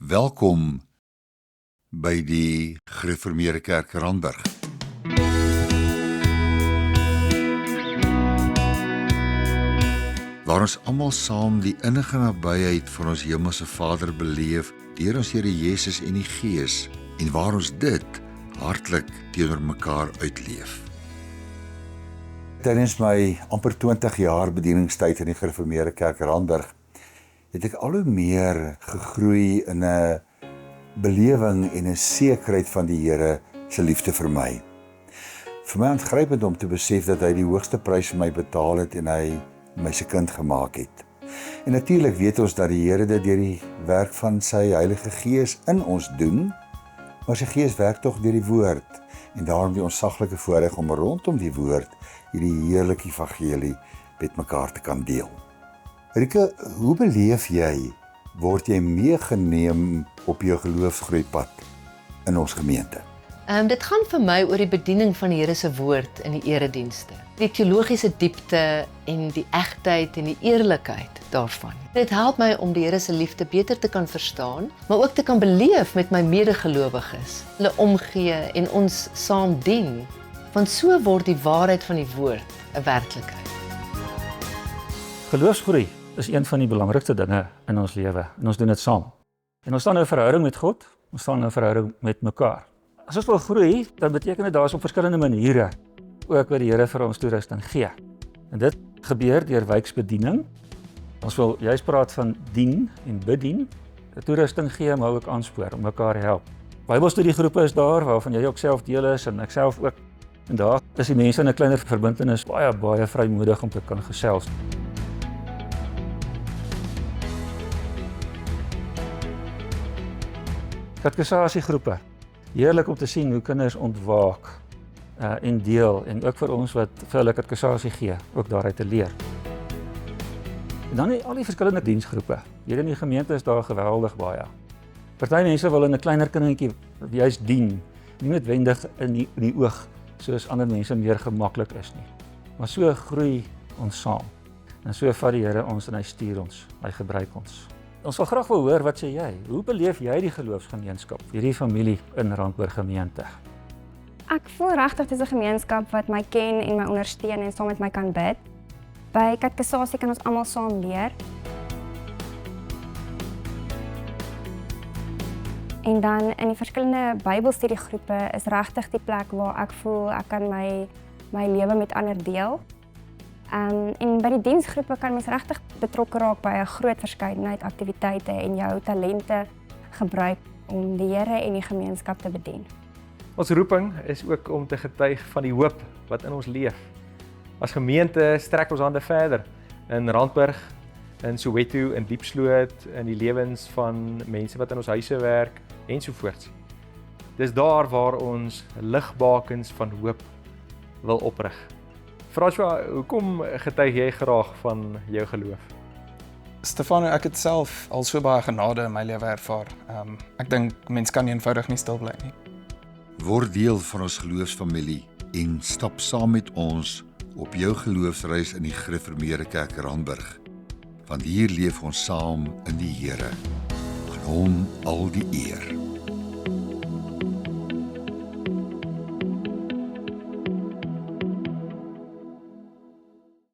Welkom by die Gereformeerde Kerk Randburg. Waar ons almal saam die innige nabyheid van ons Hemelse Vader beleef deur ons Here Jesus en die Gees, en waar ons dit hartlik teenoor mekaar uitleef. Tydens my amper 20 jaar bedieningstyd in die Gereformeerde Kerk Randburg het ek al hoe meer gegroei in 'n belewing en 'n sekerheid van die Here se liefde vir my. Vir my aangrypend om te besef dat hy die hoogste prys vir my betaal het en hy my se kind gemaak het. En natuurlik weet ons dat die Here dit deur die werk van sy Heilige Gees in ons doen, maar sy Gees werk tog deur die woord, en daarom die ontsaglike voorreg om rondom die woord hierdie heerlike evangelie met mekaar te kan deel. Rike, hoe beleef jy, word jy meegeneem op jou geloofsgroeipad in ons gemeente? Dit gaan vir my oor die bediening van die Here se woord in die eredienste. Die teologiese diepte en die egtheid en die eerlikheid daarvan. Dit help my om die Here se liefde beter te kan verstaan, maar ook te kan beleef met my medegelowiges. Hulle omgee en ons saam dien, want so word die waarheid van die woord 'n werklikheid. Geloofsgroei is een van die belangrikste dinge in ons lewe, en ons doen dit saam. En ons staan in 'n verhouding met God, ons staan in 'n verhouding met mekaar. As ons wil groei, dan beteken dit daar is op verskillende maniere ook wat die Here vir ons toerusting gee. En dit gebeur deur wyksbediening. Ons wil juist praat van dien en bedien, toerusting gee, maar ook aanspoor om mekaar help. Bybelstudiegroepe is daar, waarvan jy ook self deel is, en ek self ook. En daar is die mense in 'n kleiner verbintenis baie vrymoedig om te kan gesels. Katekisasiegroepe. Heerlik om te sien hoe kinders ontwaak en deel, en ook vir ons wat vir hulle katkisasie gee, ook daaruit te leer. En dan al die verskillende diensgroepe. Hier in die gemeente is daar geweldig baie. Party mense wil in 'n kleiner kindertjie juist dien, nie noodwendig in die oog, soos ander mense meer gemaklik is nie. Maar so groei ons saam. En so vat die Here ons en hy stuur ons, hy gebruik ons. Ons wil graag hoor, wat sê jy? Hoe beleef jy die geloofsgemeenskap, hierdie familie in Randburg gemeente? Ek voel regtig dis 'n gemeenskap wat my ken en my ondersteun en saam met my kan bid. By katkisasie kan ons almal saam leer. En dan in die verskillende Bybelstudiegroepe is regtig die plek waar ek voel ek kan my lewe met ander deel. En by die diensgroepe kan mens regtig betrokke raak by 'n groot verskeidenheid aktiwiteite en jou talente gebruik om die Here en die gemeenskap te bedien. Ons roeping is ook om te getuig van die hoop wat in ons leef. As gemeente strek ons hande verder in Randburg, in Soweto, in Diepsloot, in die lewens van mense wat in ons huise werk ensovoorts. Dis daar waar ons ligbakens van hoop wil oprig. François, hoekom getuig jy graag van jou geloof? Stefano, ek het self al so baie genade in my lewe ervaar. Ek dink mens kan eenvoudig nie stil bly nie. Word deel van ons geloofsfamilie en stap saam met ons op jou geloofsreis in die Gereformeerde Kerk Randburg. Want hier leef ons saam in die Here. Aan hom al die eer.